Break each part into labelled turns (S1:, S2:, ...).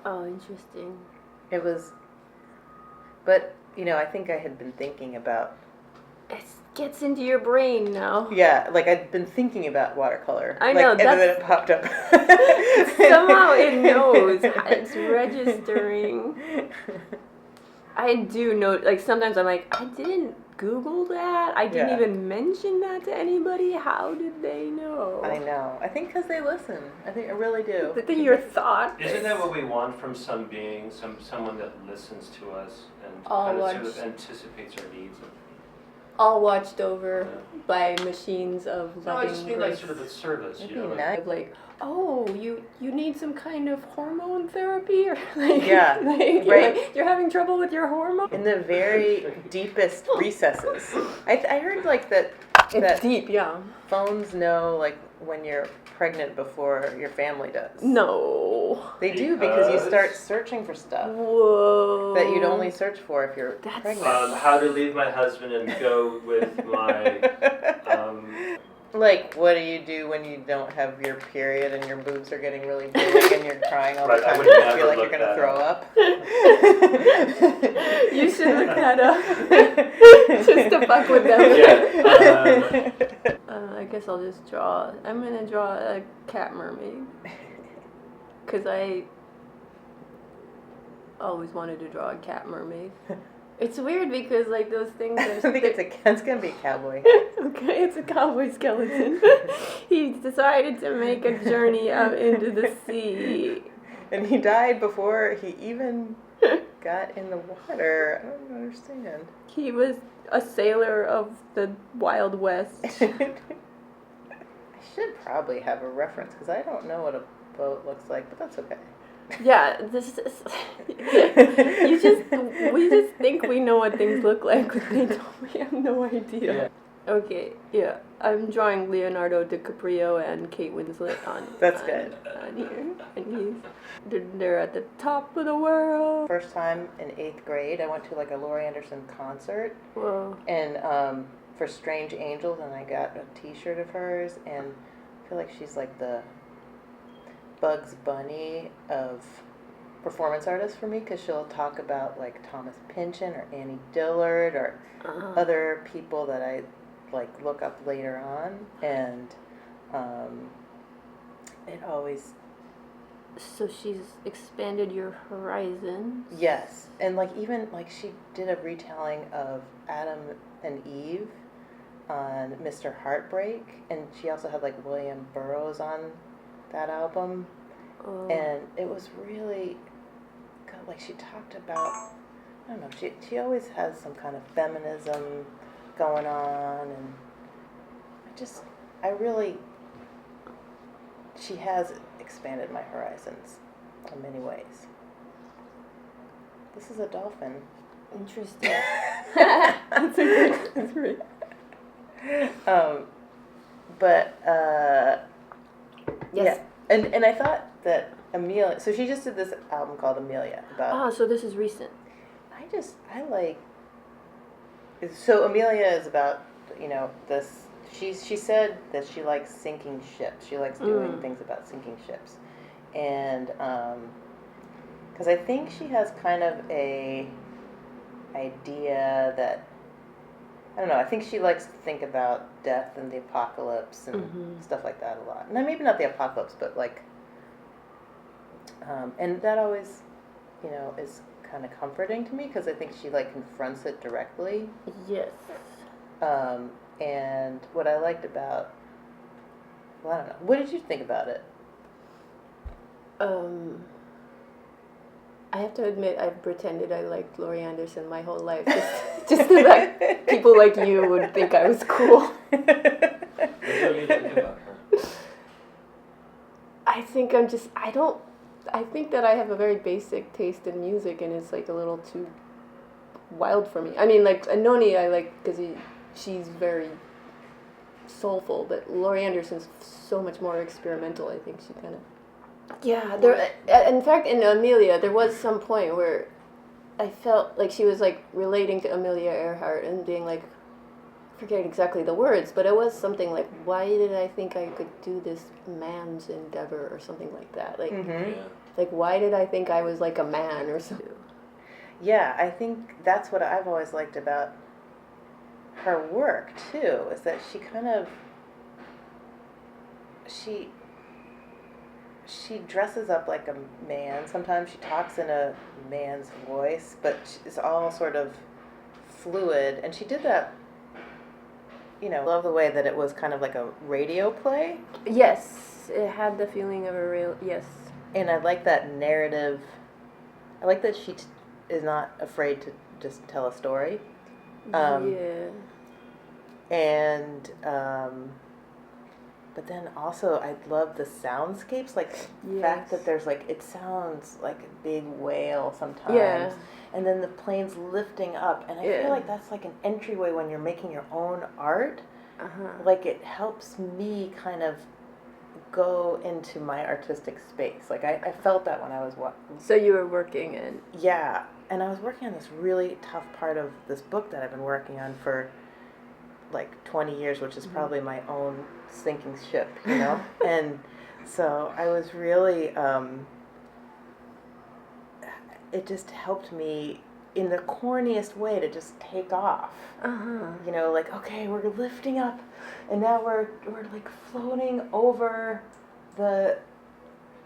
S1: Oh, interesting.
S2: It was, but, I think I had been thinking about...
S1: It gets into your brain now.
S2: Yeah, like I'd been thinking about watercolor.
S1: I know,
S2: and then it popped up.
S1: Somehow it knows. It's registering. I do know, like, sometimes I'm like, I didn't Google that. I didn't even mention that to anybody. How did they know?
S2: I know. I think because they listen. I think I really do.
S1: I think your thought.
S3: Isn't that what we want from some being, someone that listens to us and sort of anticipates our needs?
S1: All watched over by machines of loving.
S3: No, I just mean like sort of a service,
S1: Like, oh, you need some kind of hormone therapy, or like, you're having trouble with your hormone.
S2: In the very deepest recesses, I heard like that.
S1: It's deep, yeah.
S2: Phones know like when you're pregnant before your family does.
S1: No.
S2: They do because you start searching for stuff.
S1: Whoa.
S2: That you'd only search for if you're pregnant.
S3: How to leave my husband and go with my...
S2: Like, what do you do when you don't have your period and your boobs are getting really big and you're crying all the time and you feel like you're going to throw up?
S1: You should look that up. Just to fuck with them.
S3: Yeah.
S1: I guess I'll just draw. I'm going to draw a cat mermaid. Because I always wanted to draw a cat mermaid. It's weird because, like, those things are...
S2: I think it's going to be a cowboy.
S1: Okay, it's a cowboy skeleton. He decided to make a journey out into the sea.
S2: And he died before he even got in the water. I don't understand.
S1: He was a sailor of the Wild West.
S2: I should probably have a reference because I don't know what a boat looks like, but that's okay.
S1: Yeah, this is... we just think we know what things look like, but we have no idea.
S3: Yeah.
S1: Okay, yeah. I'm drawing Leonardo DiCaprio and Kate Winslet on
S2: good.
S1: On here. And they're at the top of the world.
S2: First time in 8th grade, I went to like a Laurie Anderson concert.
S1: Whoa.
S2: And for Strange Angels, and I got a t-shirt of hers, and I feel like she's like the Bugs Bunny of performance artists for me, because she'll talk about like Thomas Pynchon or Annie Dillard or other people that I like look up later on, and it always...
S1: So she's expanded your horizon.
S2: Yes, and like even like she did a retelling of Adam and Eve on Mr. Heartbreak, and she also had like William Burroughs on that album, and it was really good. Like she talked about, I don't know, she always has some kind of feminism going on, and she has expanded my horizons in many ways. This is a dolphin.
S1: Interesting. That's great.
S2: Yes. Yeah. And I thought that Amelia, so she just did this album called Amelia about...
S1: so this is recent.
S2: So Amelia is about, this, she said that she likes sinking ships. She likes doing things about sinking ships. And, because I think she has kind of a idea that, I don't know, I think she likes to think about death and the apocalypse and stuff like that a lot. No, maybe not the apocalypse, but like, and that always, is kind of comforting to me because I think she like confronts it directly.
S1: Yes.
S2: And what I liked about, I don't know, what did you think about it?
S1: I have to admit, I've pretended I liked Laurie Anderson my whole life, just so that people like you would think I was cool.
S3: What do you think about her?
S1: I think I think that I have a very basic taste in music, and it's like a little too wild for me. I mean, like, Anoni I like because she's very soulful, but Laurie Anderson's so much more experimental. I think she kind of... Yeah, in fact, in Amelia, there was some point where I felt like she was like relating to Amelia Earhart and being like, I forget exactly the words, but it was something like, why did I think I could do this man's endeavor or something like that? Like, Like, why did I think I was like a man or something?
S2: Yeah, I think that's what I've always liked about her work too, is that she kind of she dresses up like a man. Sometimes she talks in a man's voice, but it's all sort of fluid. And she did that, you know, I love the way that it was kind of like a radio play.
S1: Yes, it had the feeling of a real, yes.
S2: And I like that narrative. I like that she is not afraid to just tell a story.
S1: Yeah.
S2: And, but then also I love the soundscapes, like the fact that there's like, it sounds like a big whale sometimes.
S1: Yeah.
S2: And then the plane's lifting up. And I feel like that's like an entryway when you're making your own art. Like it helps me kind of go into my artistic space. Like I felt that when I was
S1: So you were working in...
S2: Yeah. And I was working on this really tough part of this book that I've been working on for like 20 years, which is probably my own sinking ship, you know? And so I was really, it just helped me in the corniest way to just take off. You know, like, okay, we're lifting up, and now we're like floating over the...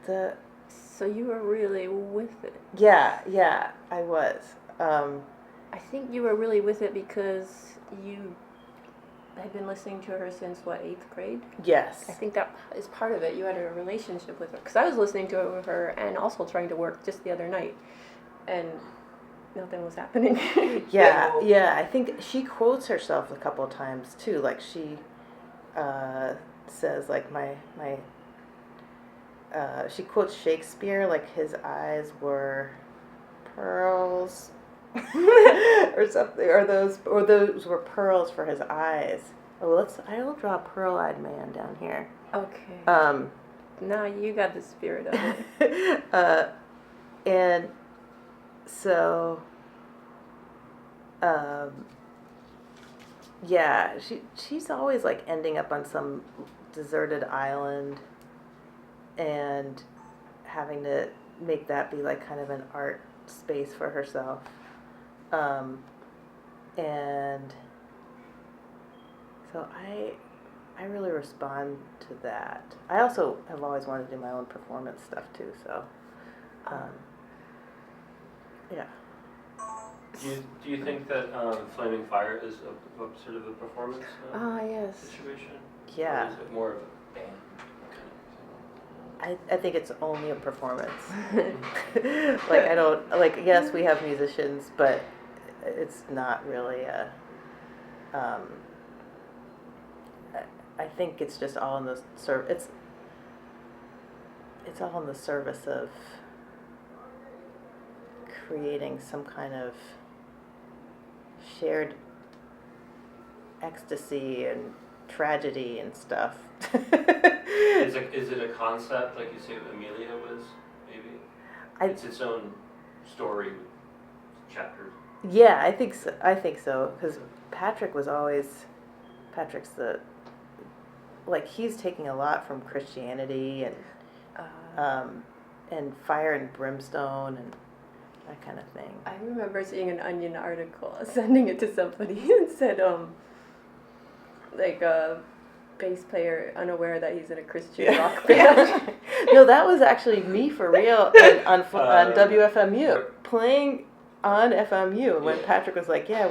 S1: So you were really with it.
S2: Yeah, I was.
S1: I think you were really with it because you had been listening to her since, what, 8th grade?
S2: Yes.
S1: I think that is part of it. You had a relationship with her. Because I was listening to it with her and also trying to work just the other night. And nothing was happening.
S2: Yeah. I think she quotes herself a couple of times, too. Like, she says, like, she quotes Shakespeare, like, his eyes were pearls. Or something, or those were pearls for his eyes. Oh, I'll draw a pearl-eyed man down here.
S1: Okay. Now you got the spirit of
S2: it. And so, yeah, she's always like ending up on some deserted island and having to make that be like kind of an art space for herself. And so I really respond to that. I also have always wanted to do my own performance stuff too, so yeah.
S3: Do you think that Flaming Fire is a sort of a performance
S1: yes.
S3: situation?
S2: Yeah.
S3: Or is it more of a band kind of thing?
S2: I think it's only a performance. Like I don't like. Yes, we have musicians, but it's not really a. I think it's just all in the It's all in the service of creating some kind of shared ecstasy and tragedy and stuff.
S3: Is it a concept like you say Amelia was, maybe? It's its own story with chapters.
S2: Yeah, I think so, because Patrick's he's taking a lot from Christianity and fire and brimstone and that kind of thing.
S1: I remember seeing an Onion article, sending it to somebody, and said, like a bass player unaware that he's in a Christian rock band.
S2: No, that was actually me for real on WFMU, playing on FMU when Patrick was like, "Yeah,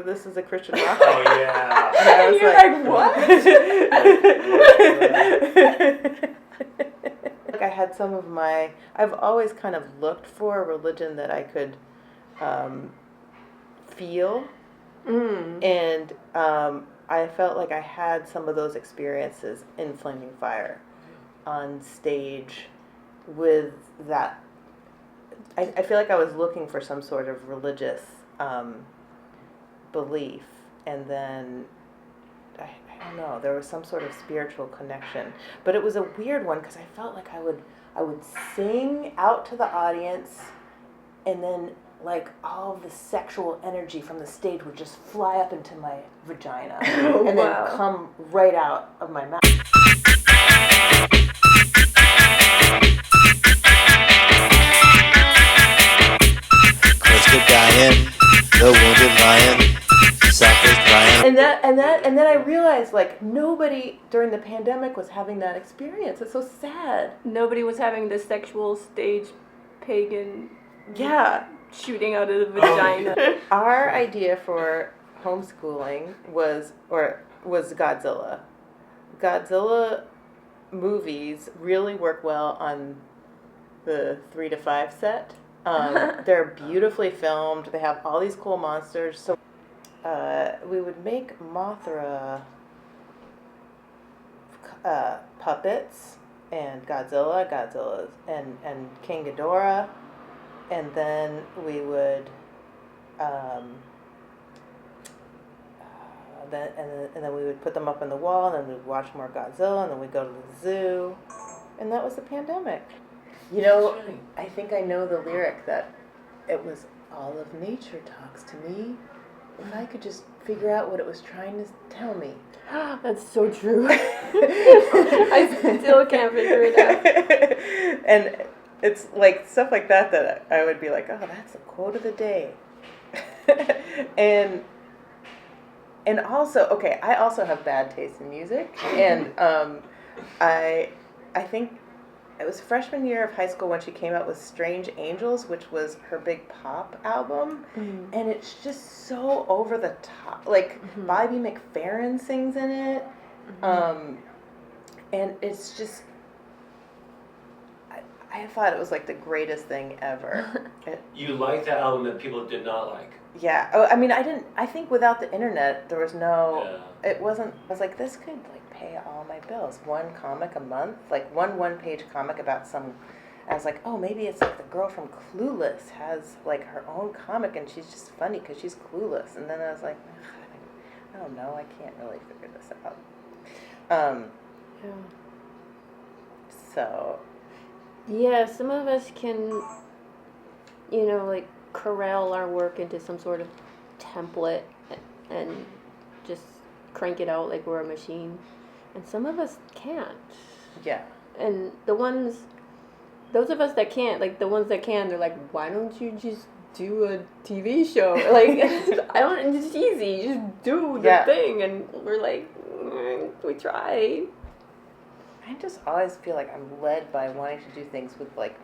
S2: this is a Christian rock band."
S3: Oh yeah.
S2: And I was
S1: like, what?
S2: Like I had I've always kind of looked for a religion that I could feel, and I felt like I had some of those experiences in Flaming Fire on stage with that. I feel like I was looking for some sort of religious belief, and then I don't know, there was some sort of spiritual connection, but it was a weird one because I felt like I would sing out to the audience, and then like all of the sexual energy from the stage would just fly up into my vagina and then come right out of my mouth.
S4: Let's get dying, the wounded lion, suffers Ryan.
S2: And then I realized, like, nobody during the pandemic was having that experience. It's so sad.
S1: Nobody was having the sexual stage pagan
S2: Yeah.
S1: shooting out of the vagina.
S2: Our idea for homeschooling was Godzilla. Godzilla movies really work well on the 3 to 5 set. They're beautifully filmed. They have all these cool monsters. So we would make Mothra puppets and Godzilla's and King Ghidorah, and then we would then we would put them up on the wall, and then we'd watch more Godzilla, and then we'd go to the zoo, and that was the pandemic. You know, I think I know the lyric that it was all of nature talks to me. If I could just figure out what it was trying to tell me.
S1: That's so true. I still can't figure it out.
S2: And it's like stuff like that I would be like, oh, that's a quote of the day. And also, okay, I also have bad taste in music, and I think it was freshman year of high school when she came out with Strange Angels, which was her big pop album, and it's just so over the top. Like, Bobby McFerrin sings in it, and it's just, I thought it was like the greatest thing ever.
S3: You like that album that people did not like?
S2: Yeah. Oh, I mean, I think without the internet, there was no, it wasn't, I was like, this could like pay all my bills. One comic a month, like one-page comic about some, I was like, oh, maybe it's like the girl from Clueless has like her own comic and she's just funny because she's clueless. And then I was like, I don't know, I can't really figure this out. So.
S1: Yeah, some of us can, like corral our work into some sort of template and just crank it out like we're a machine. And some of us can't.
S2: Yeah. And
S1: those of us that can't, like the ones that can, they're like, why don't you just do a TV show? Like, it's easy, just do the thing. And we're like, we try.
S2: I just always feel like I'm led by wanting to do things with like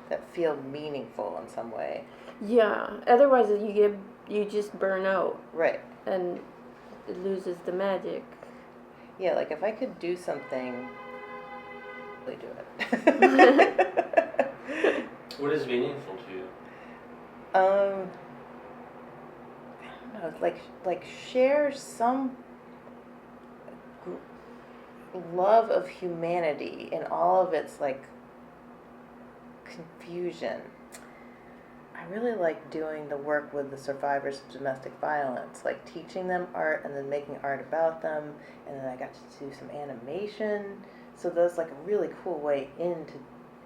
S2: that feel meaningful in some way.
S1: Yeah. Otherwise, you just burn out.
S2: Right.
S1: And it loses the magic.
S2: Yeah, like if I could do something, really do it.
S3: What is meaningful to you?
S2: I don't know. Like share some love of humanity in all of its like confusion. I really like doing the work with the survivors of domestic violence, like teaching them art and then making art about them, and then I got to do some animation, so that's like a really cool way into,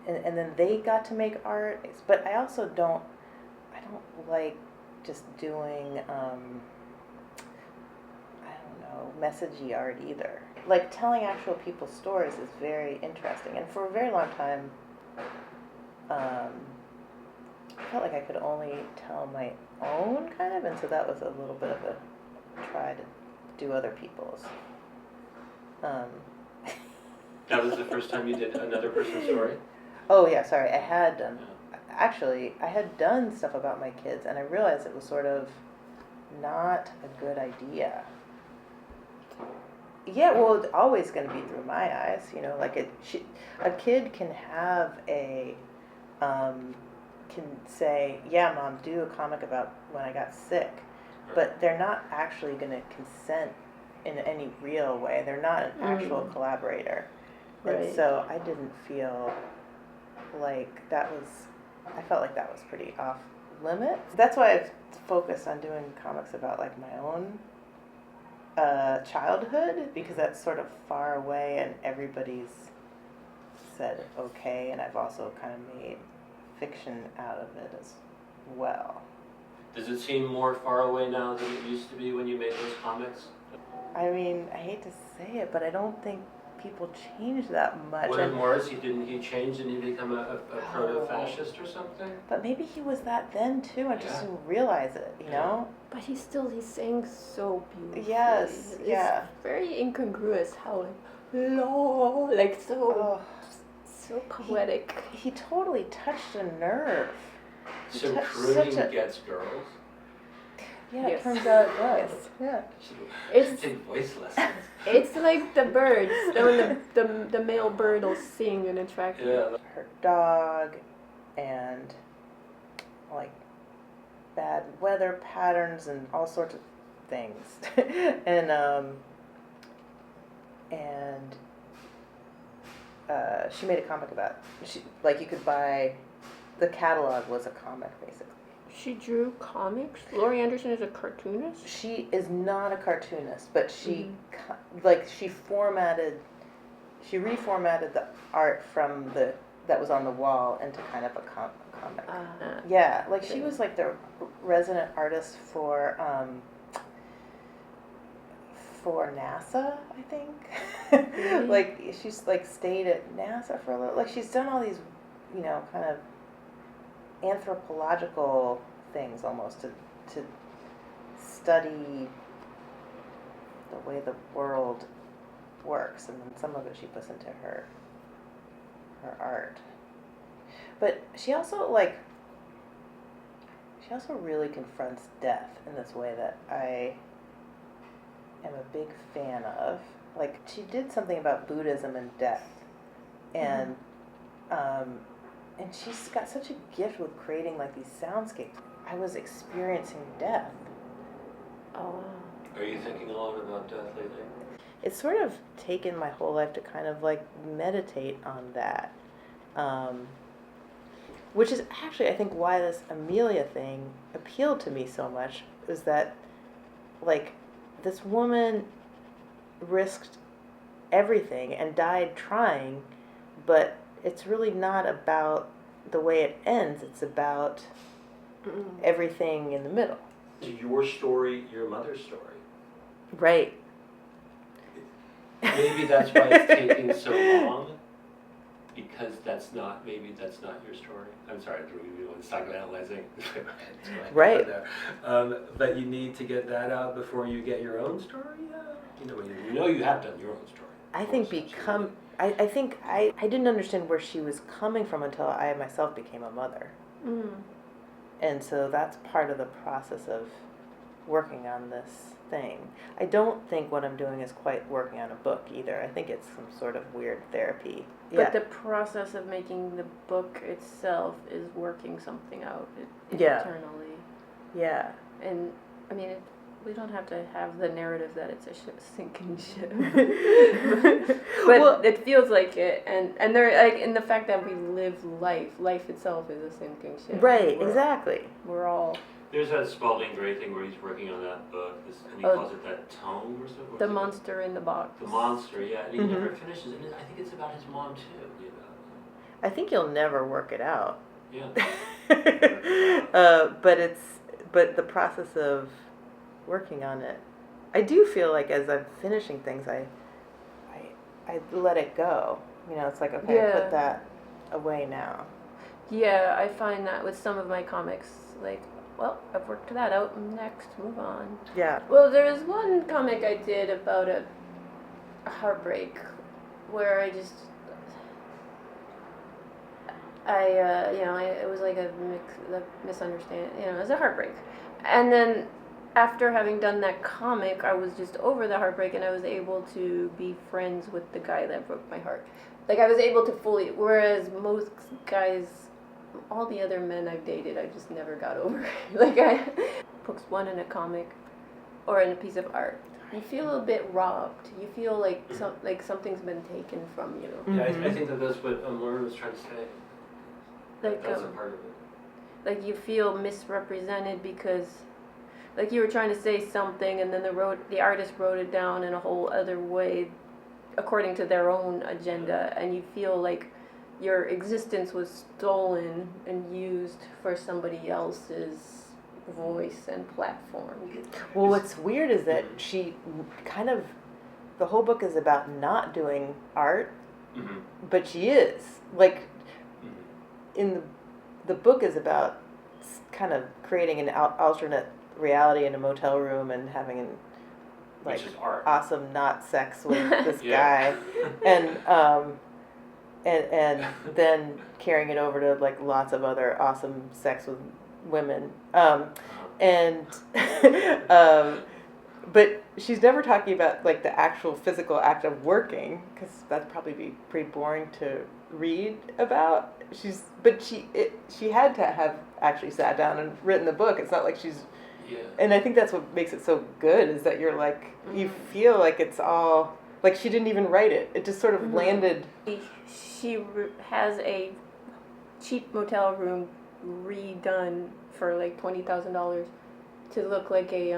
S2: and then they got to make art, but I also don't like just doing messagey art either. Like telling actual people's stories is very interesting, and for a very long time I felt like I could only tell my own kind of, and so that was a little bit of a try to do other people's.
S3: That was the first time you did another person's story?
S2: Oh yeah, sorry. I had done stuff about my kids, and I realized it was sort of not a good idea. Yeah, well, it's always going to be through my eyes, like a kid can have can say, yeah, Mom, do a comic about when I got sick, but they're not actually going to consent in any real way. They're not an actual collaborator. Right. And so I didn't feel like I felt like that was pretty off limits. That's why I've focused on doing comics about like my own childhood, because that's sort of far away and everybody's said okay, and I've also kind of made fiction out of it as well.
S3: Does it seem more far away now than it used to be when you made those comics?
S2: I mean, I hate to say it, but I don't think people change that much.
S3: William Morrissey, didn't he change and he become a proto-fascist or something?
S2: But maybe he was that then too. I just didn't realize it, you know?
S1: But he sang so beautifully.
S2: Yes,
S1: it's very incongruous how so poetic.
S2: He totally touched a nerve.
S3: So crooning gets girls?
S2: Yeah, it turns out it does. Yeah.
S3: It's take voice lessons.
S1: It's like the birds. When the male bird will sing and attract you.
S3: Yeah.
S2: Her dog and like bad weather patterns and all sorts of things. and she made a comic about it. You could buy the catalog was a comic basically.
S1: She drew comics. Laurie Anderson is a cartoonist.
S2: She is not a cartoonist, but she reformatted the art from that was on the wall into kind of a comic. Yeah, she was like the resident artist for NASA, I think.
S1: Really?
S2: She's stayed at NASA for a little. She's done all these, kind of anthropological things almost to study the way the world works, and then some of it she puts into her art. But she also really confronts death in this way that I am a big fan of. She did something about Buddhism and death, and and she's got such a gift with creating these soundscapes. I was experiencing death.
S1: Oh.
S3: Are you thinking a lot about death lately?
S2: It's sort of taken my whole life to kind of meditate on that. Which is actually, I think, why this Amelia thing appealed to me so much, is that, this woman risked everything and died trying, but it's really not about the way it ends. It's about everything in the middle.
S3: Your story, your mother's story.
S2: Right.
S3: Maybe that's why it's taking so long, because that's not your story. I'm sorry, we want to start analyzing.
S2: Right.
S3: But you need to get that out before you get your own story out. You have done your own story.
S2: I think I think I didn't understand where she was coming from until I myself became a mother.
S1: Mm.
S2: And so that's part of the process of working on this thing. I don't think what I'm doing is quite working on a book either. I think it's some sort of weird therapy.
S1: But the process of making the book itself is working something out
S2: Yeah.
S1: internally.
S2: Yeah.
S1: And, I mean, we don't have to have the narrative that it's a sinking ship. But it feels like it. And there, in the fact that we live life itself is a sinking ship.
S2: Right, exactly.
S1: We're all...
S3: There's that Spalding Gray thing where he's working on that book, and he calls it that tome or something.
S1: The Monster in the Box.
S3: The Monster, yeah, and he never finishes, and I think it's about his mom too.
S2: I think you'll never work it out.
S3: Yeah.
S2: But the process of working on it, I do feel like as I'm finishing things, I let it go. It's like, okay, I put that away now.
S1: Yeah, I find that with some of my comics, well, I've worked that out, next, move on.
S2: Yeah.
S1: Well, there was one comic I did about a heartbreak where I just, it was like a misunderstanding, it was a heartbreak. And then after having done that comic, I was just over the heartbreak and I was able to be friends with the guy that broke my heart. I was able to fully, whereas most guys, all the other men I've dated, I just never got over. Books one in a comic or in a piece of art, you feel a bit robbed. You feel like something's been taken from you.
S3: Yeah, I think that's what Lauren was trying to say. That's a part of it.
S1: You feel misrepresented because, you were trying to say something and then the artist wrote it down in a whole other way, according to their own agenda, and you feel like your existence was stolen and used for somebody else's voice and platform.
S2: Well, what's weird is that she kind of, the whole book is about not doing art,
S3: Mm-hmm.
S2: but she is. Like,
S3: Mm-hmm.
S2: in the book is about kind of creating an alternate reality in a motel room and having an like
S3: Which is art.
S2: awesome not sex with this
S3: Yeah.
S2: guy, and then carrying it over to like lots of other awesome sex with women, and but she's never talking about like the actual physical act of working, because that'd probably be pretty boring to read about. She had to have actually sat down and written the book. It's not like she's.
S3: Yeah.
S2: And I think that's what makes it so good, is that you're like, you feel like it's all, like she didn't even write it. It just sort of landed.
S1: She has a cheap motel room redone for like $20,000 to look like a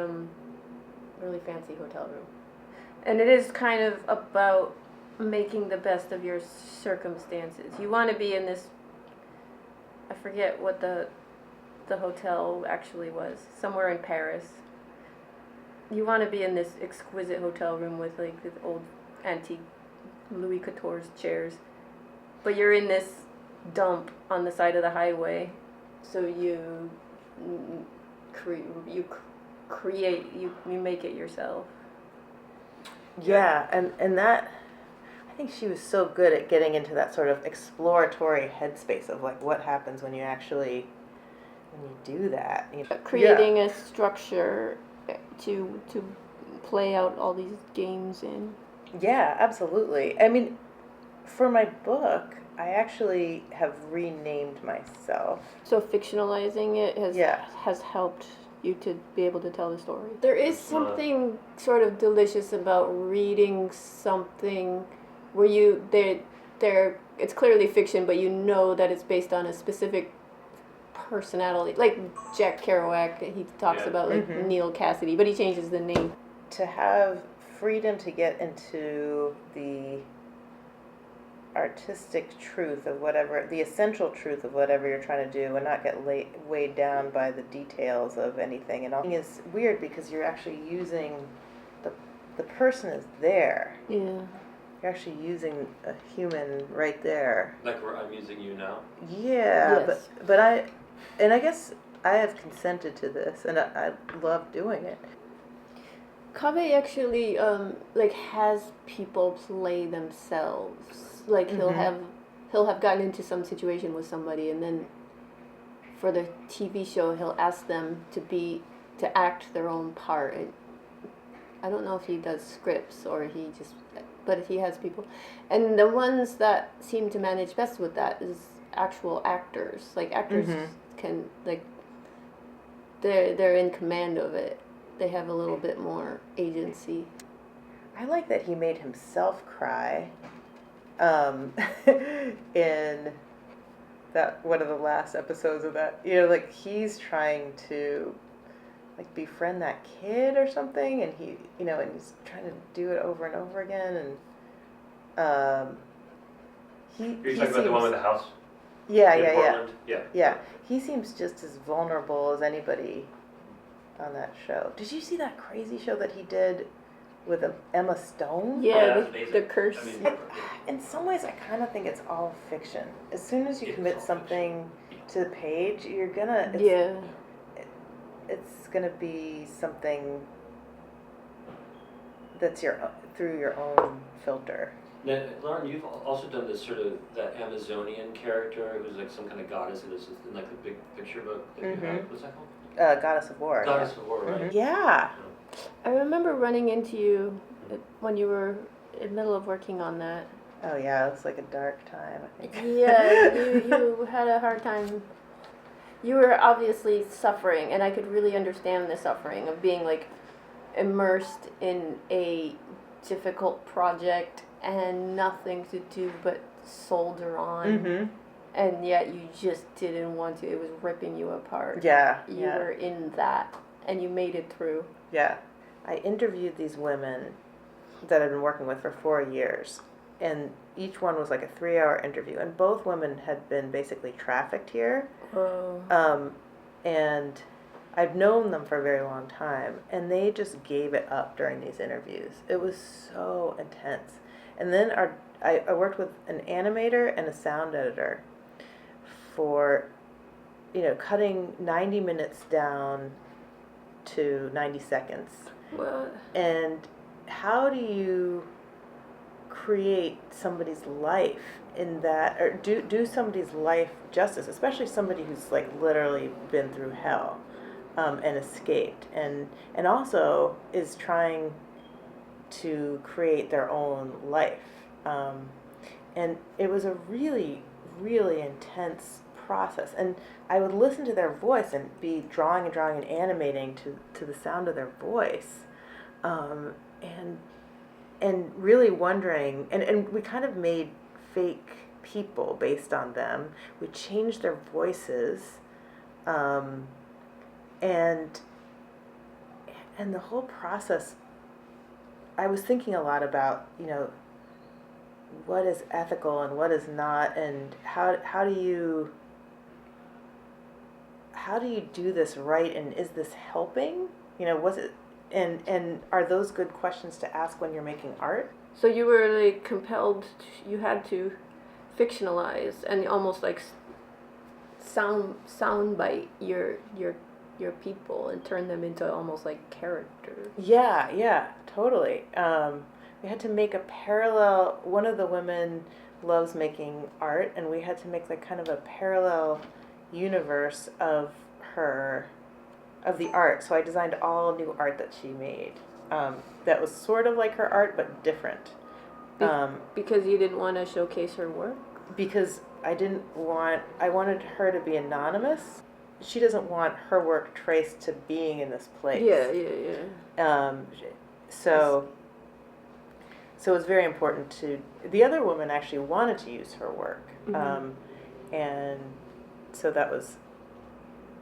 S1: really fancy hotel room. And it is kind of about making the best of your circumstances. You want to be in this, I forget what the hotel actually was, somewhere in Paris. You want to be in this exquisite hotel room with like the old antique Louis XIV's chairs, but you're in this dump on the side of the highway, so you make it yourself.
S2: Yeah, and that, I think she was so good at getting into that sort of exploratory headspace of like what happens when you do that.
S1: Creating a structure to play out all these games in.
S2: Yeah, absolutely. I mean, for my book, I actually have renamed myself.
S1: So fictionalizing it has helped you to be able to tell the story. There is something sort of delicious about reading something where it's clearly fiction, but you know that it's based on a specific personality. Like Jack Kerouac, he talks about like Neil Cassidy, but he changes the name.
S2: To have freedom to get into the artistic truth of whatever, the essential truth of whatever you're trying to do, and not get weighed down by the details of anything. And all is weird because you're actually using the person is there.
S1: Yeah.
S2: You're actually using a human right there.
S3: Like I'm using you now?
S2: Yeah,
S1: yes.
S2: but I guess I have consented to this, and I love doing it.
S1: Kabe actually has people play themselves. Like he'll have gotten into some situation with somebody, and then for the TV show he'll ask them to act their own part. And I don't know if he does scripts or but he has people, and the ones that seem to manage best with that is actual actors. Like actors can they're in command of it. They have a little bit more agency.
S2: I like that he made himself cry in that one of the last episodes of that. Like he's trying to like befriend that kid or something, and he and he's trying to do it over and over again, and
S3: You're talking about the one with the house?
S2: Yeah. He seems just as vulnerable as anybody on that show. Did you see that crazy show that he did with Emma Stone?
S1: Yeah, the curse.
S3: I mean,
S2: in some ways, I kind of think it's all fiction. As soon as you commit something to the page, you're gonna. It's gonna be something that's through your own filter.
S3: Now, Lauren, you've also done this sort of that Amazonian character who's like some kind of goddess that is in like the big picture book that you have. What's that called?
S2: Goddess of War.
S3: Goddess of War, right?
S2: Yeah.
S1: I remember running into you when you were in the middle of working on that.
S2: Oh yeah, it was like a dark time, I think.
S1: Yeah, you had a hard time. You were obviously suffering, and I could really understand the suffering of being like immersed in a difficult project and nothing to do but soldier on. And yet you just didn't want to. It was ripping you apart.
S2: Yeah.
S1: You were in that, and you made it through.
S2: Yeah. I interviewed these women that I've been working with for 4 years, and each one was like a 3-hour interview, and both women had been basically trafficked here.
S1: Oh.
S2: And I've known them for a very long time, and they just gave it up during these interviews. It was so intense. And then I worked with an animator and a sound editor for, cutting 90 minutes down to 90 seconds.
S1: What?
S2: And how do you create somebody's life in that, or do somebody's life justice, especially somebody who's like literally been through hell, and escaped, and also is trying to create their own life, and it was a really, really intense process. And I would listen to their voice and be drawing and animating to the sound of their voice, and really wondering, and we kind of made fake people based on them. We changed their voices, and the whole process, I was thinking a lot about, what is ethical and what is not, and how do you do this right, and is this helping? Was it, and are those good questions to ask when you're making art?
S1: So you were like compelled, you had to fictionalize and almost like soundbite your people and turn them into almost like characters.
S2: Yeah, totally. We had to make a parallel. One of the women loves making art, and we had to make like kind of a parallel universe of the art. So I designed all new art that she made. That was sort of like her art, but different.
S1: Because you didn't want to showcase her work?
S2: Because I wanted her to be anonymous. She doesn't want her work traced to being in this place.
S1: Yeah.
S2: So it was very important to, the other woman actually wanted to use her work.
S1: Mm-hmm.
S2: And so that was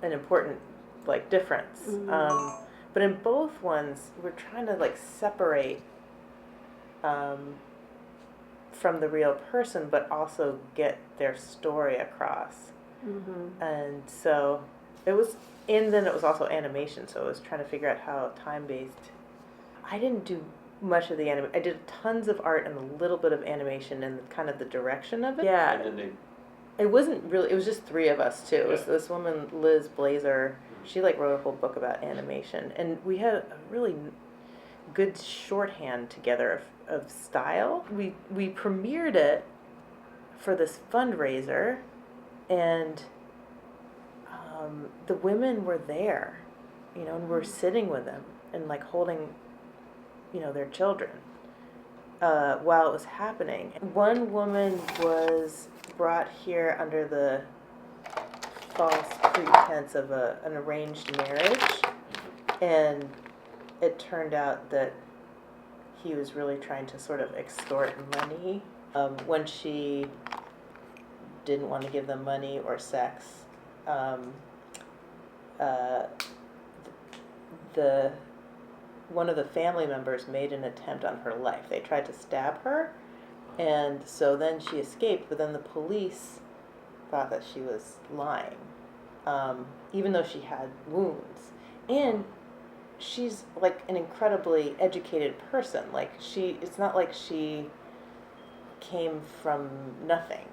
S2: an important like difference.
S1: Mm-hmm.
S2: But in both ones, we're trying to like separate from the real person, but also get their story across.
S1: Mm-hmm.
S2: And so it was, and then it was also animation. So I was trying to figure out how time-based. I didn't do much of the animation. I did tons of art and a little bit of animation and kind of the direction of it. Yeah. It wasn't really, it was just three of us too. It was this woman, Liz Blazer. She like wrote a whole book about animation, and we had a really good shorthand together of style. We premiered it for this fundraiser, and the women were there, and we're sitting with them and like holding, their children while it was happening. One woman was brought here under the false pretense of an arranged marriage, and it turned out that he was really trying to sort of extort money. When she didn't want to give them money or sex, one of the family members made an attempt on her life. They tried to stab her, and so then she escaped, but then the police thought that she was lying, even though she had wounds. And she's like an incredibly educated person. Like it's not like she came from nothing.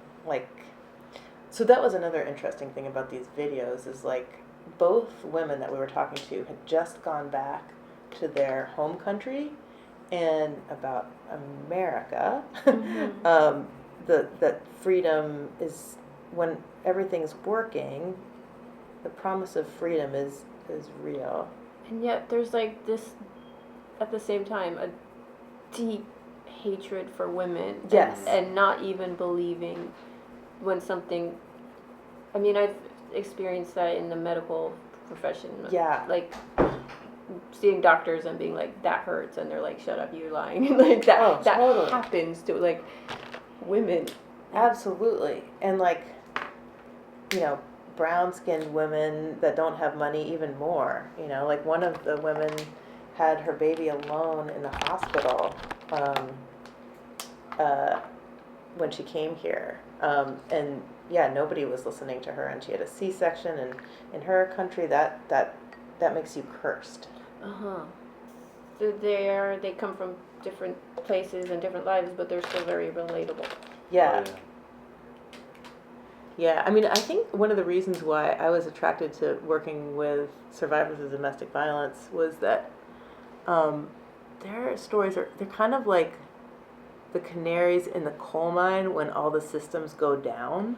S2: So that was another interesting thing about these videos, is like both women that we were talking to had just gone back to their home country, and about America,
S1: Mm-hmm.
S2: that freedom is, when everything's working, the promise of freedom is real.
S1: And yet there's like this, at the same time, a deep hatred for women.
S2: Yes.
S1: And not even believing when something, I mean, I've experienced that in the medical profession.
S2: Yeah.
S1: Like seeing doctors and being like, that hurts, and they're like, shut up, you're lying. Like that, that
S2: totally
S1: happens to like women.
S2: Absolutely. And like, brown-skinned women that don't have money even more. Like one of the women had her baby alone in the hospital when she came here. And nobody was listening to her, and she had a C-section, and in her country that that makes you cursed.
S1: So they come from different places and different lives, but they're still very relatable.
S2: Yeah.
S3: Oh,
S2: Yeah, I mean, I think one of the reasons why I was attracted to working with survivors of domestic violence was that their stories they're kind of like the canaries in the coal mine when all the systems go down.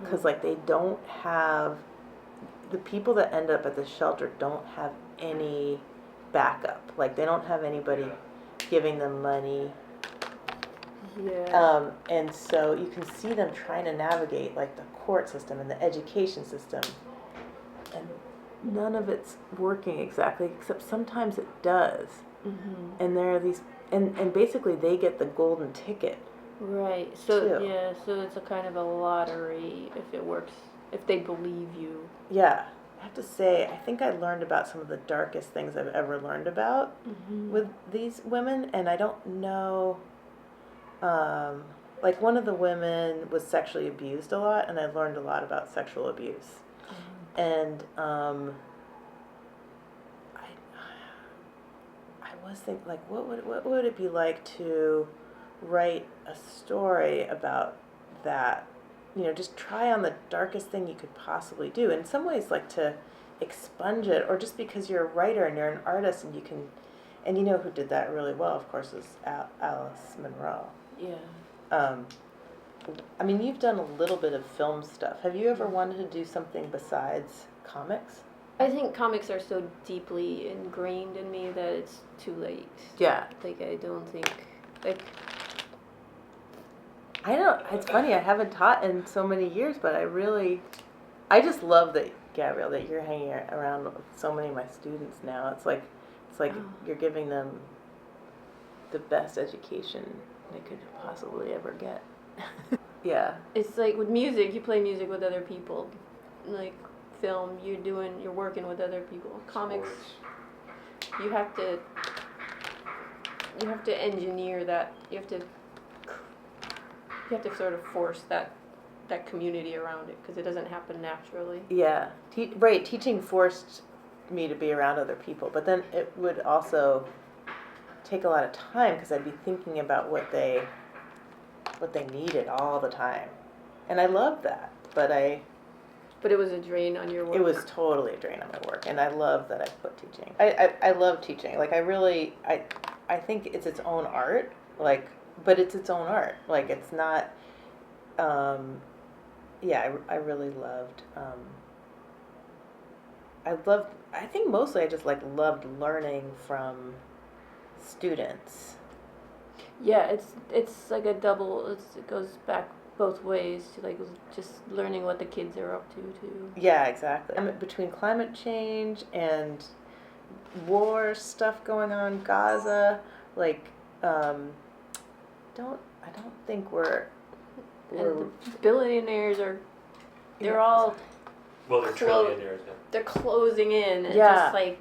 S2: Because, like, they don't have, the people that end up at the shelter don't have any backup. Like, they don't have anybody giving them money.
S1: Yeah.
S2: And so you can see them trying to navigate like the court system and the education system, and none of it's working exactly, except sometimes it does. And there are these, and basically they get the golden ticket.
S1: Right. So
S2: too.
S1: yeah. So it's a kind of a lottery if it works, if they believe you.
S2: Yeah, I have to say, I think I learned about some of the darkest things I've ever learned about with these women, and I don't know. Like one of the women was sexually abused a lot, and I learned a lot about sexual abuse. And I was thinking, like, what would it be like to write a story about that? You know, just try on the darkest thing you could possibly do. In some ways, like to expunge it, or just because you're a writer and you're an artist and you can, and you know who did that really well, of course, is Alice Munro.
S1: Yeah.
S2: I mean, you've done a little bit of film stuff. Have you ever wanted to do something besides comics?
S1: I think comics are so deeply ingrained in me that it's too late.
S2: Yeah.
S1: Like, I don't think, like...
S2: I don't, it's funny, I haven't taught in so many years, but I just love that, Gabrielle, that you're hanging around with so many of my students now. It's like you're giving them the best education they could possibly ever get. Yeah.
S1: It's like with music, you play music with other people. Like film, you're working with other people. Comics, you have to engineer that. You have to sort of force that community around it because it doesn't happen naturally.
S2: Yeah. Right. Teaching forced me to be around other people, but then it would also take a lot of time because I'd be thinking about what they needed all the time, and I loved that. But
S1: it was a drain on your work.
S2: It was totally a drain on my work, and I love that I quit teaching. I love teaching. Like I think it's its own art. Like, but it's its own art. Like it's not. Yeah, I really loved. I think mostly I just like loved learning from students.
S1: Yeah, it's like a double. It goes back both ways to like just learning what the kids are up to too.
S2: Yeah, exactly. Between climate change and war stuff going on,
S1: I
S2: Gaza, don't think we're
S1: and the billionaires they're all
S3: well, they're trillionaires. Yeah.
S1: they're closing in and just like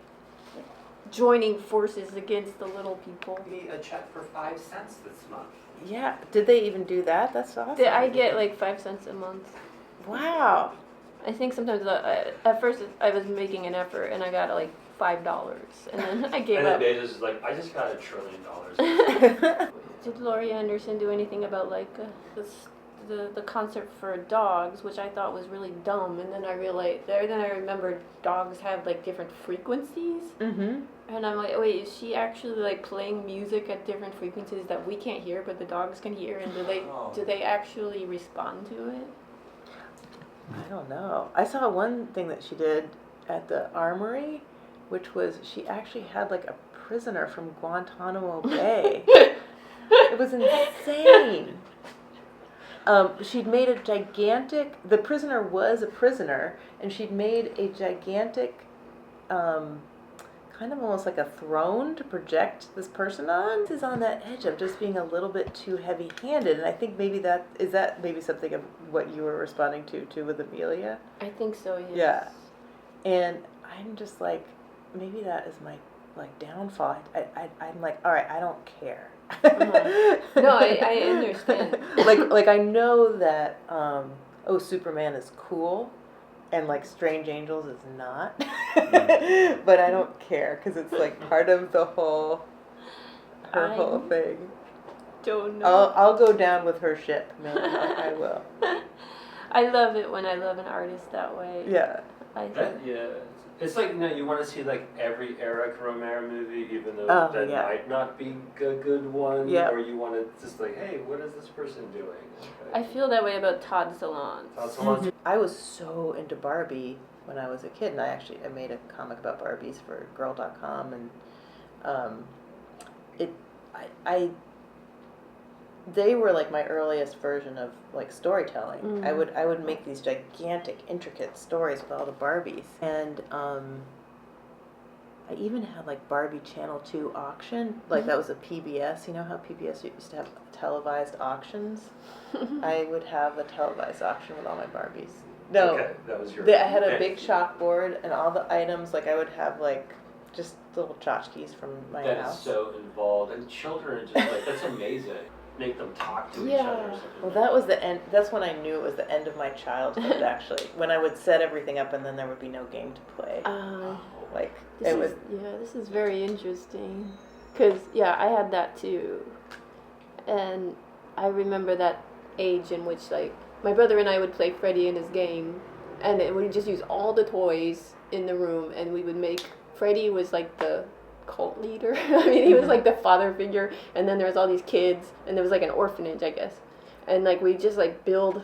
S1: joining forces against the little people.
S5: Give me a check for 5 cents this month.
S2: Yeah. Did they even do that? That's awesome.
S1: I get like 5 cents a month.
S2: Wow.
S1: I think sometimes at first I was making an effort and I got like $5 and then I gave
S3: And
S1: up.
S3: then Bezos is like, I just got $1 trillion.
S1: Did Laurie Anderson do anything about like the concert for dogs, which I thought was really dumb, and then I remembered dogs have like different frequencies.
S2: Mm-hmm.
S1: And I'm like, wait, is she actually like playing music at different frequencies that we can't hear, but the dogs can hear? And do they actually respond to it?
S2: I don't know. I saw one thing that she did at the Armory, which was she actually had like a prisoner from Guantanamo Bay. It was insane. She'd made the prisoner was a prisoner, and she'd made a gigantic, kind of almost like a throne to project this person on. This is on that edge of just being a little bit too heavy-handed, and I think maybe that maybe something of what you were responding to with Amelia?
S1: I think so, yes.
S2: Yeah. And I'm just like, maybe that is my downfall. I'm like, all right, I don't care.
S1: No, I understand.
S2: like I know that Superman is cool, and like Strange Angels is not. But I don't care because it's like part of the whole whole thing.
S1: Don't know.
S2: I'll go down with her ship, man. I will.
S1: I love it when I love an artist that way.
S2: Yeah.
S3: It's like, you want to see like every Eric Romero movie, even though that might not be a good one, or you want to just like, hey, what is this person doing? Okay.
S1: I feel that way about Todd Solondz.
S2: I was so into Barbie when I was a kid, and I made a comic about Barbies for Girl.com, and they were like my earliest version of like storytelling.
S1: Mm.
S2: I would make these gigantic, intricate stories with all the Barbies, and I even had like Barbie Channel 2 auction, like that was a PBS. You know how PBS used to have televised auctions? I would have a televised auction with all my Barbies. No,
S3: okay, that was your.
S2: I had a big chalkboard, and all the items, like I would have like just little tchotchkes from my house.
S3: That is so involved, and children are just like, that's amazing. Make them talk to each other or something.
S2: Well, that was the end. That's when I knew it was the end of my childhood, actually. When I would set everything up and then there would be no game to play. Like,
S1: this is very interesting. Because, I had that too. And I remember that age in which, like, my brother and I would play Freddy in his game. And we would just use all the toys in the room. And we would make, Freddy was like the cult leader. I mean, he was like the father figure, and then there was all these kids, and there was like an orphanage, I guess, and like we just like build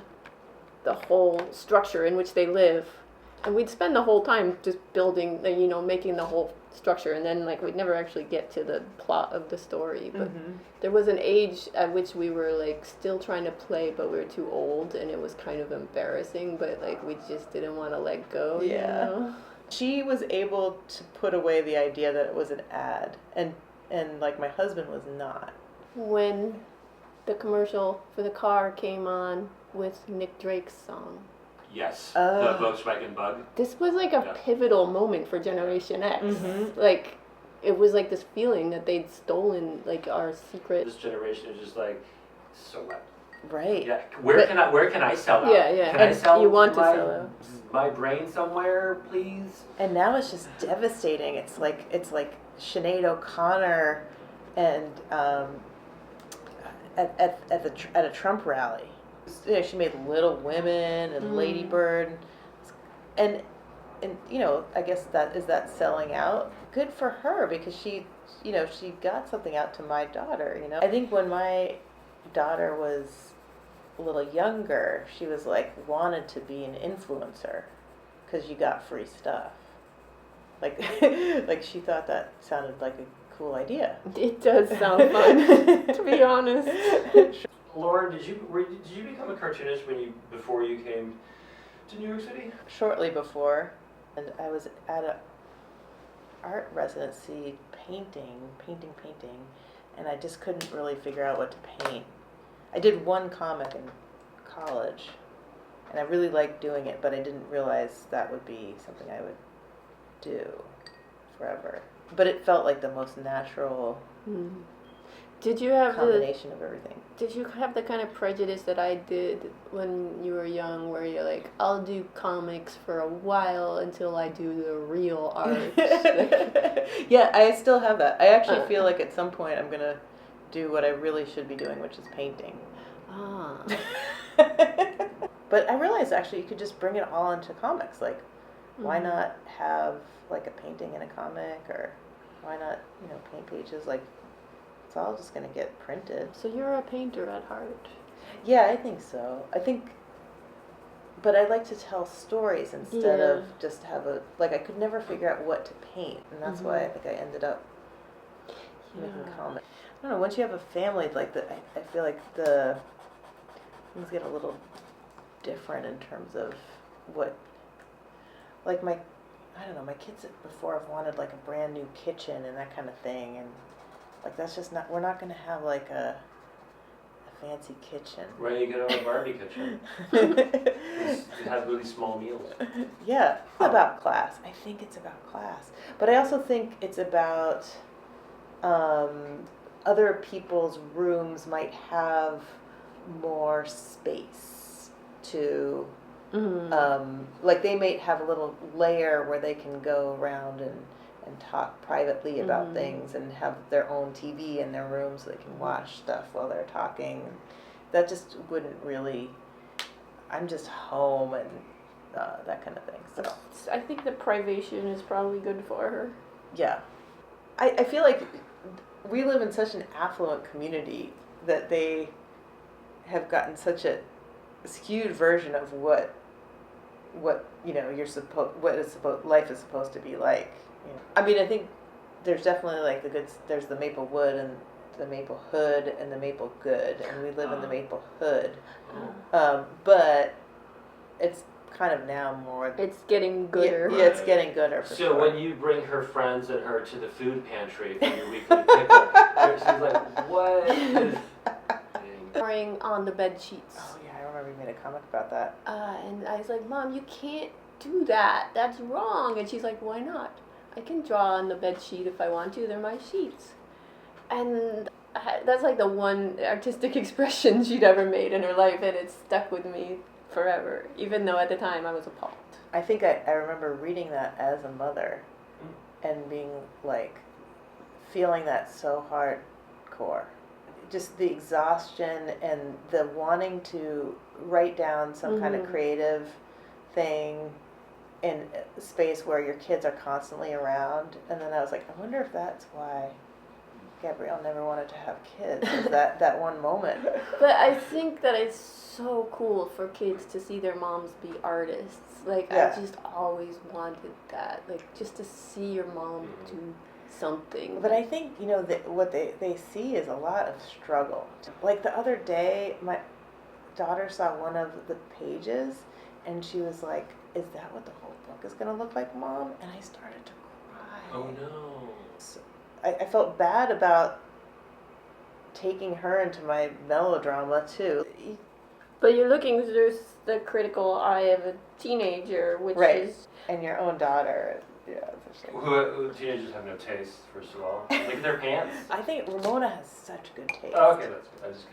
S1: the whole structure in which they live, and we'd spend the whole time just building, making the whole structure, and then like we'd never actually get to the plot of the story. But there was an age at which we were like still trying to play, but we were too old, and it was kind of embarrassing, but like we just didn't want to let go. She
S2: was able to put away the idea that it was an ad, and like my husband was not.
S1: When the commercial for the car came on with Nick Drake's song.
S3: Yes, the Volkswagen Bug.
S1: This was like a pivotal moment for Generation X. Like, it was like this feeling that they'd stolen like our secret.
S3: This generation is just like, so what?
S2: Right.
S3: Yeah. Where can I sell out?
S1: Yeah.
S3: Can I sell
S1: you want to sell out?
S3: My brain somewhere, please?
S2: And now it's just devastating. It's like Sinead O'Connor and at a Trump rally. She made Little Women and Lady Bird, and I guess that selling out. Good for her, because she got something out to my daughter. I think when my daughter was a little younger, she was like wanted to be an influencer because you got free stuff. Like she thought that sounded like a cool idea.
S1: It does sound fun, to be honest.
S3: Lauren, did you become a cartoonist before you came to New York City?
S2: Shortly before, and I was at a art residency painting, and I just couldn't really figure out what to paint. I did one comic in college, and I really liked doing it, but I didn't realize that would be something I would do forever. But it felt like the most natural
S1: Did you have
S2: combination of everything.
S1: Did you have the kind of prejudice that I did when you were young, where you're like, I'll do comics for a while until I do the real art?
S2: Yeah, I still have that. I actually feel like at some point I'm going to do what I really should be doing, which is painting. But I realized actually you could just bring it all into comics. Like, why not have like a painting in a comic, or why not, paint pages? Like, it's all just going to get printed.
S1: So you're a painter at heart.
S2: Yeah, I think so. But I like to tell stories instead of just have I could never figure out what to paint, and that's why I think I ended up making comics. I don't know, once you have a family, I feel like the things get a little different in terms of what, like my kids before have wanted like a brand new kitchen and that kind of thing, and like that's just not, we're not going to have like a fancy kitchen.
S3: Right, you get a Barbie kitchen. You have really small meals.
S2: Yeah, it's about class. I think it's about class. But I also think it's about other people's rooms might have more space to Like they may have a little layer where they can go around and talk privately about things and have their own TV in their room so they can watch stuff while they're talking. That just wouldn't really, I'm just home and that kind of thing. So
S1: I think the privation is probably good for her.
S2: Yeah. I feel like we live in such an affluent community that they have gotten such a skewed version of what life is supposed to be like. You know? I mean, I think there's definitely like there's the maple wood and the maple hood and the maple good, and we live in the maple hood. But it's kind of now more.
S1: It's getting gooder.
S2: Yeah, it's getting gooder. For
S3: so
S2: sure.
S3: when you bring her friends and her to the food pantry for your weekly pickup, she's like, "What is?"
S1: Pouring on the bed sheets.
S2: Oh yeah, I remember you made a comment about that.
S1: And I was like, Mom, you can't do that. That's wrong. And she's like, why not? I can draw on the bed sheet if I want to. They're my sheets. And that's like the one artistic expression she'd ever made in her life, and it stuck with me forever, even though at the time I was appalled.
S2: I think I remember reading that as a mother and being like, feeling that so hardcore. Just the exhaustion and the wanting to write down some kind of creative thing in a space where your kids are constantly around. And then I was like, I wonder if that's why Gabrielle never wanted to have kids, is that one moment.
S1: But I think that it's so cool for kids to see their moms be artists. Like, I just always wanted that. Like, just to see your mom do something.
S2: But I think, what they see is a lot of struggle. Like the other day, my daughter saw one of the pages, and she was like, is that what the whole book is going to look like, Mom? And I started to cry.
S3: Oh, no.
S2: So I felt bad about taking her into my melodrama, too.
S1: But you're looking through the critical eye of a teenager, which is...
S2: And your own daughter. Yeah,
S3: who teenagers have no taste, first of all. Look at their pants.
S2: I think Ramona has such good taste.
S3: Oh, okay, that's good. I'm just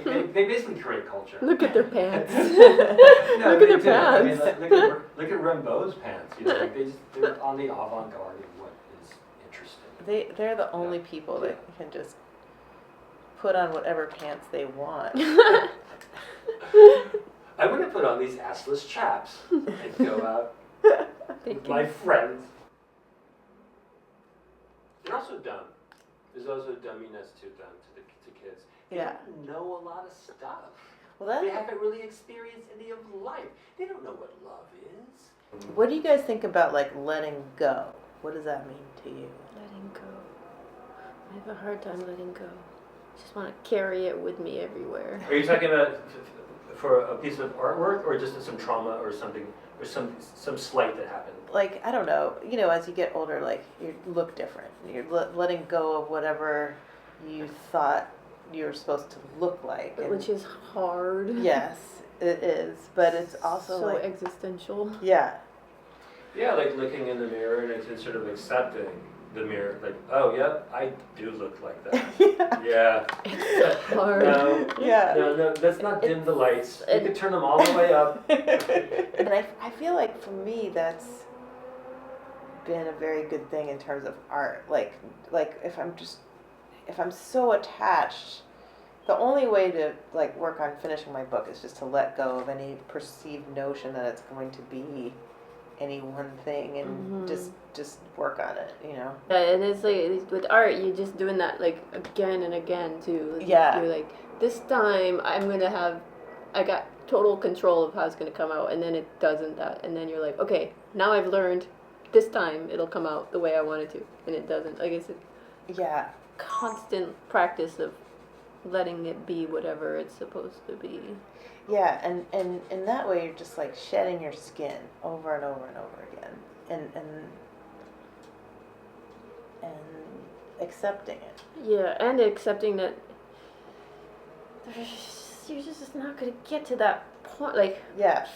S3: kidding. They basically create culture.
S1: Look at their pants.
S3: No,
S1: Look at their pants.
S3: I mean, look at Rimbaud's pants. Like they're on the avant-garde of what is interesting.
S2: They're the only people that can just put on whatever pants they want.
S3: I want to put on these assless chaps and go out with my friends. They're also dumb. There's also dumminess to them, to kids. They don't know a lot of stuff. Well, they haven't really experienced any of life. They don't know what love is.
S2: What do you guys think about like letting go? What does that mean to you?
S1: Letting go. I have a hard time letting go. I just want to carry it with me everywhere.
S3: Are you talking about for a piece of artwork, or just some trauma or something, or some slight that happened?
S2: Like, I don't know, as you get older, like, you look different. You're letting go of whatever you thought you were supposed to look like.
S1: Which is hard.
S2: Yes, it is. But it's also
S1: so
S2: like...
S1: existential.
S2: Yeah.
S3: Yeah, like looking in the mirror and sort of accepting the mirror. Like, oh, yep, I do look like that. Yeah.
S1: It's hard.
S3: No, let's not dim the lights. You can turn them all the way up.
S2: And I feel like for me that's been a very good thing in terms of art. Like if I'm so attached, the only way to like work on finishing my book is just to let go of any perceived notion that it's going to be any one thing and just work on it, Yeah,
S1: and it's like with art, you're just doing that like again and again too.
S2: Yeah.
S1: You're like, this time I got total control of how it's gonna come out, and then it doesn't and then you're like, okay, now I've learned this time it'll come out the way I want it to, and it doesn't. Like it's a constant practice of letting it be whatever it's supposed to be.
S2: Yeah, and in that way you're just like shedding your skin over and over and over again, and accepting it.
S1: Yeah, and accepting that you're just not gonna get to that point. Like,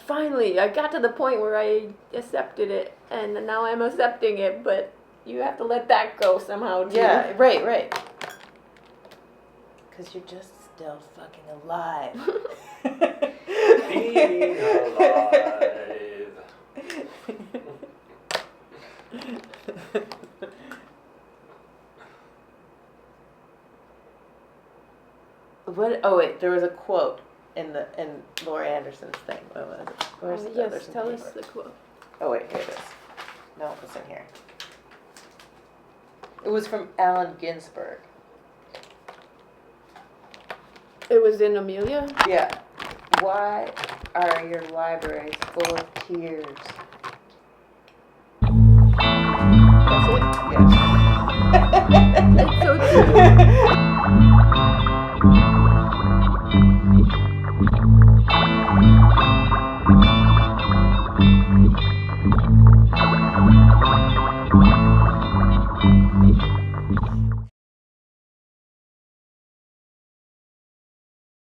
S1: finally, I got to the point where I accepted it, and now I'm accepting it. But you have to let that go somehow too.
S2: Yeah, right. Because you're just still fucking alive.
S3: Being alive.
S2: What? Oh wait, there was a quote in Laura Anderson's thing. What was it? Where's the
S1: yes, tell us the quote.
S2: Oh wait, here it is. No, it's in here. It was from Allen Ginsberg.
S1: It was in Amelia?
S2: Yeah. Why are your libraries full of tears?
S1: That's it?
S2: Yeah.
S1: It's so true.